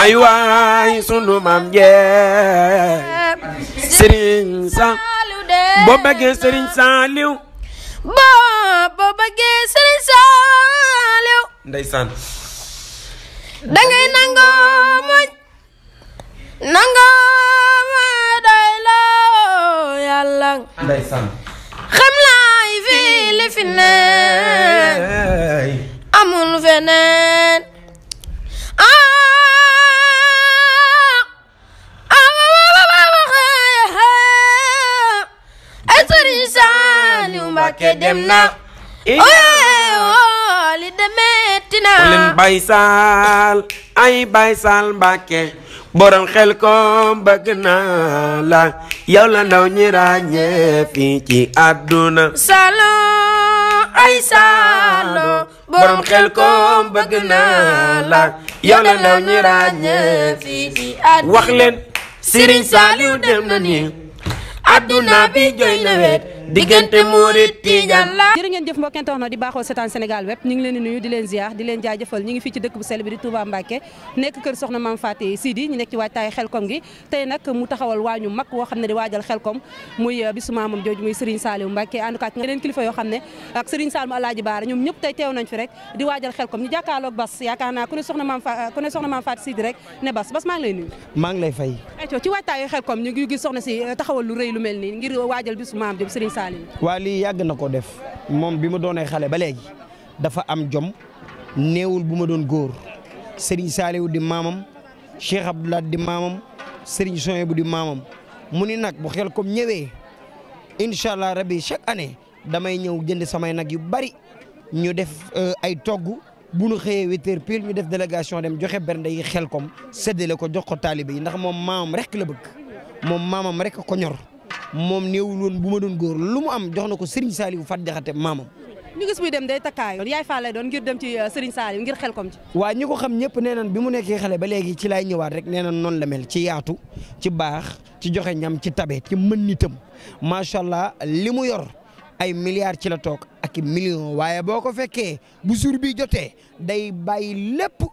ay waay sunu maam jee Serigne Saliou boo bëggee Serigne Saliou boo bëggee Serigne Saliou ndeysaan dangay nangoo muñ nangoo ma doy loo Yàlla ndeysaan xam laay fii li fi ne amul feneen Serigne Saliou Mbacké dem na li demeeti na leen Baye Sall ay Baye Sall Mbacké borom xel ko bëgg naa la yow la ndaw ñi ràññee fii ci àdduna Salo ay Salo borom xel ko bëgg naa la yow la ndaw ñi ràññee fii ci àdduna wax leen Serigne Saliou dem na nii àdduna bi jooy na wet diggante Murid Tijaan la. jërë ngeen jëf mbokk internet di baaxoo seetaan Sénégal web ñu ngi leen di nuyu di leen ziar di leen jaajëfal ñu ngi fii ci dëkk bu sell bi di Touba Mbacké nekk kër soxna Mame Faty Sidi ñu nekk ci waajtaay xelkom gi tey nag mu taxawal waañu mag woo xam ne di waajal xelkom muy bisu maamam jooju muy Serigne Saliou Mbacké ànd ak yeneen kilifa yoo xam ne ak Serigne Saliou Alaaji Baara ñoom ñëpp tey teew nañ fi rek di waajal xelkom ñu jàkkaarloog Bas yaakaar naa ku ne soxna Mame Faty Sidi rek ne Bas maa ngi lay nuyu. maa ngi lay fay. ayca ci waajtaayu xelkom ñu ngi gis soxna si taxawal lu rëy lu mel nii ngir waajal bisu maam jooju Serigne Saliou yàgg na ko def moom bi ma doonee xale ba léegi dafa am jom néewul bu ma doon góor Serigne Saliou di maamam Cheikh Abdoulaye di maamam Serigne Souhaïbou di maamam mu ni nag bu xelkom ñëwee incha allah rabbi chaque année damay ñëw jënd samay nag yu bari ñu def ay togg bu nu xëyee 8h pile ñu def délégation dem joxe bernde yi xelkom séddale ko jox ko taalibe yi ndax moom maamam rek la bëgg moom maamam rek ko ñor. moom néewul woon bu ma doon góor lu mu am jox na ko Serigne Saliou Fat Jaxate maamam. ñu gis muy dem day takkaayo yaay faa lay doon ngir dem ci Serigne Saliou ngir xelkom ci. waa ñi ko xam ñëpp nee nañ bi mu nekkee xale ba léegi ci laay ñëwaat rek nee nañ noonu la mel ci yaatu ci baax ci joxe ñam ci tabe ci mën nitam macha allah li mu yor ay milliards ci la toog ak i millions waaye boo ko fekkee bu jour bi jotee day bàyyi lépp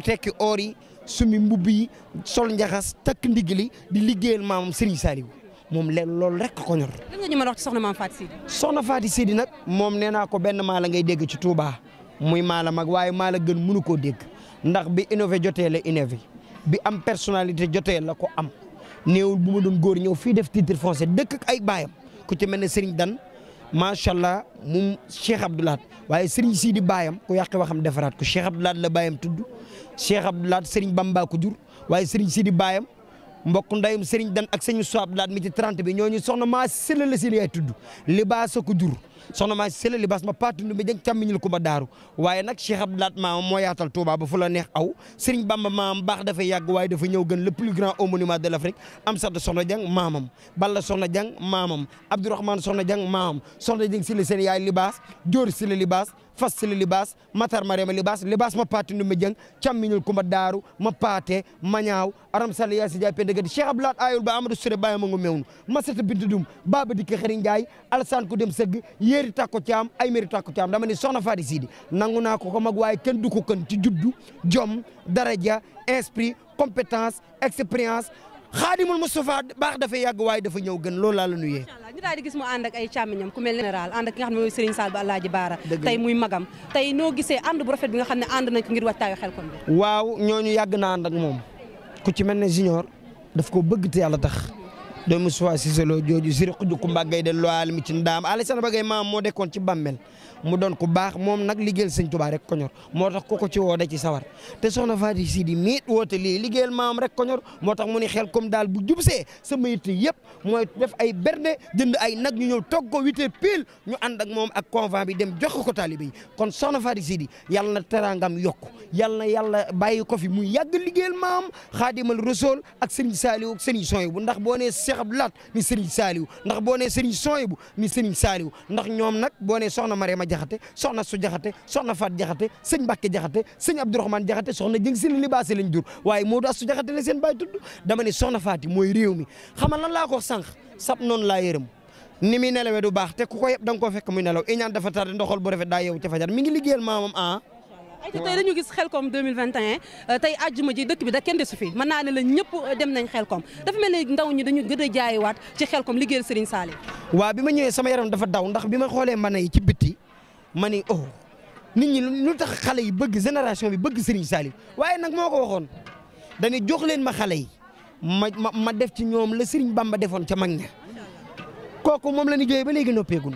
tekki oor yi sumi mbubb yi sol njaxas takk ndigli di liggéeyal maamam Serigne Saliou. moom leen loolu rek ko ñor. lan nga ñu mën a wax ci soxna Mame Faty Sidi. soxna Faty Sidi nag moom nee naa ko benn maala ngay dégg ci Touba muy maala mag waaye maala gën mënu koo dégg ndax bi innové jotee la innové bi am personnalité jotee la ko am néewul bu ma doon góor ñëw fii def titre foncier dëkk ak ay baayam ku ci mel ne Serigne Dan macha allah moom Cheikh Abdoulaye waaye Serigne Sidi baayam ku yàq waxam defaraat ko Cheikh Abdoulaye la baayam tudd Cheikh Abdoulaye Serigne Bamba ko jur waaye Serigne Sidi baayam. mbokk ndayum Serigne Dan ak sëñ Soab laat mi ci 30 bi ñooñu soxna maa sëla la si yaay tudd libaas ko jur soxna maa sëla libaas ma patundu mi jëng càmmiñul ko ba daaru waaye nag Cheikh Abdoulaat maam moo yaatal Touba ba fu la neex aw Serigne Bamba maam baax dafay yàgg waaye dafa ñëw gën le plus grand haut monument de l'Afrique am sat soxna Jang maamam Balla soxna Jang maamam Abdourahmane soxna Jang maamam soxna Jang si la seen yaay libaas jóor si la libaas fas si la libaas matar marema libaas ma patundu mi jëng càmmiñul ko ba daaru ma paate ma ñaaw aram sall yaa si jaay pendegadi Cheikh Abdoulaat ayul ba Amadou Sure bàyyi ma nga meewnu masata bintu dum baba dikk xëri Njaay Alassane ko dem sëgg yéeri takko caam ay méri takko caam dama ni soxna Faty Sidi nangu naa ko mag waaye kenn du ko kën ci juddu jom daraja esprit compétence expérience Xaadimul Moustapha baax dafa yàgg waaye dafa ñëw gën loolu laa la nuyee. ñu daal di gis mu ànd ak ay càmmiñam ku mel ne général ànd ak ki nga xam ne mooy Serigne Saliou Alaaji Baara tey muy magam tey noo gisee ànd bu rafet bi nga xam ne ànd nañ ko ngir waajtaayu xelkom bi. waaw ñooñu yàgg na ànd ak moom ku ci mel ne junior daf ko bëgg te yàlla tax doomu Moustapha Cissé Lo jooju siri xuju ku mbàggay de loal mi ci ndaam Alassane Bagay maam moo dekkoon ci bàmmel mu doon ku baax moom nag liggéeyal sëñ Tuubaa rek ko ñor moo tax ku ko ci woo da ci sawar te soxna Faty Sidi miit woote lii liggéeyal maam rek ko ñor moo tax mu ni xelkom daal bu jubsee sama yitte yëpp mooy def ay bernde jënd ay nag ñu ñëw togg ko 8h pile ñu ànd ak moom ak convent bi dem jox ko taalibe yi kon soxna Faty Sidi yàlla na teraangam yokk yàlla na yàlla bàyyi ko fi muy yàgg liggéeyal maam Xaadimal Rasuul ak Serigne Saliou ak Serigne Souhaïbou ndax boo nee Cheikh Abdoulaye ni Serigne Saliou ndax boo nee Serigne Souhaïbou ni Serigne Saliou ndax ñoom nag boo nee soxna Mariama Jaxate soxna su Jaxate soxna Fat Jaxate sëñ Mbàkke Jaxate sëñ Abdourahmane Jaxate soxna jëng si la libaase lañ jur waaye Modou Astou Jaxate la seen baay tudd dama ne soxna Faty mooy réew mi xamal lan laa ko sànq sab noonu laa yërëm ni muy nelawee du baax te ku ko yëpp da nga koo fekk muy nelaw iñaan dafa tardé ndoxal bu rafet daa yeewu ca fajar mi ngi liggéeyal maamam tey dañu gis Xelcom 2021 tey àjjuma ji dëkk bi da kenn desu fi mën naa ne la ñëpp dem nañ Xelcom dafa mel ni ndaw ñi dañu gën a jaayiwaat ci Xelcom liggéeyal Serigne Saliou. waaw bi ma ñëwee sama yaram dafa daw ndax bi ma xoolee mën yi ci bitti ma ni oh nit ñi lu tax xale yi bëgg génération bi bëgg Serigne Saliou waaye nag moo ko waxoon dañuy jox leen ma xale yi ma def ci ñoom la Serigne Bamba defoon ca mag ña kooku moom la ñu jooyee ba léegi noppeegul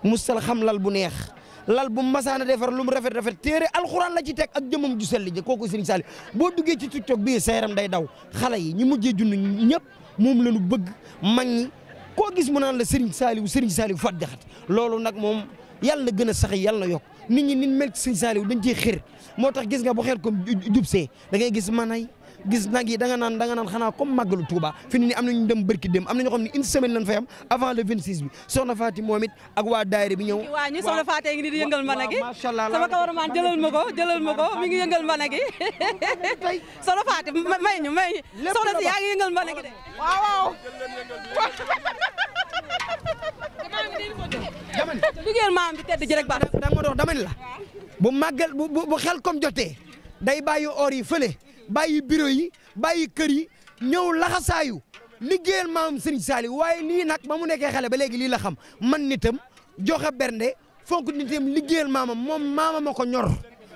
musal xam lal bu neex lal bu masaana defar lu mu rafet rafet téere alxuraan la ci teg ak jëmam ju sell ji kooku Serigne Saliou boo duggee ci TikTok bii sa yaram day daw xale yi ñi mujjee jund ñëpp moom la ñu bëgg mag ñi koo gis mu naan la Serigne Saliou Fat Jaxate loolu nag moom yàlla na gën a sax yàlla na yokk nit ñi nit mel ci Serigne Saliou dañ ciy xir moo tax gis nga bu Xelcom jubsee da ngay gis manay gis nag yi da nga naan xanaa comme màggalu Touba fi ni am nañu dem barki dem am na ñoo xam ne une semaine lañ fay am avant le 26 bi soxna Faati moom it ak waa daayira bi ñëw. waaw ñu soxna Faati ngi di yëngal mën a gi macha allah sama cameraman jëlal ma ko mi ngi yëngal mën a gi soxna Faati may ñu soxna si yaa ngi yëngal mën a gi de waaw damani liggéeyal maam bi tedd ji rek ba da nga dox damani la bu màggal bu Xelcom jotee day bàyyi or yi fële bàyyi bureau yi bàyyi kër yi ñëw laxasaayu liggéeyal maam Serigne Saliou waaye lii nag ba mu nekkee xale ba léegi lii la xam man nitam joxe bernde fonk nitam liggéeyal maamam moom maamam a ko ñor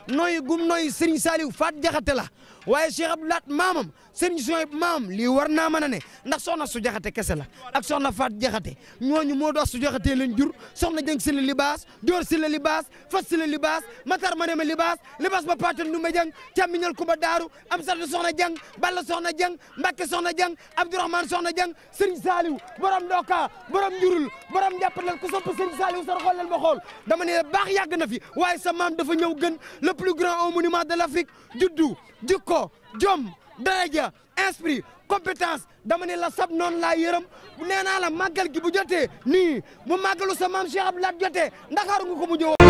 nooy gum nooy Serigne Saliou Fat Jaxate la waaye Cheikh Abdou Lahat maamam Serigne Souhaïbou maamam lii war naa mën a ne ndax soxna su Jaxate kese la ak soxna Fat Jaxate ñooñu moo dox su Jaxate leen jur soxna jëng si la libaas door si la libaas fas si la libaas matar ma dema libaas ba patal ndumbe jang càmmiñal kuba daaru am sartu soxna jang balla soxna jang Mbàkke soxna jang Abdourahmane soxna jang Serigne Saliou borom ndoka borom njurul borom njàppalal ku sopp Serigne Saliou sar xoolal ma xool dama ne baax yàgg na fi waaye sa maam dafa ñëw gën le plus grand monument de l'Afrique juddu jikko jom daraja esprit compétence dama ne la sab noonu laa yërëm nee naa la màggal gi bu jotee nii bu màggalu sa maam Cheikh Abdou Lahat jotee Ndakaaru nga ko mu jëw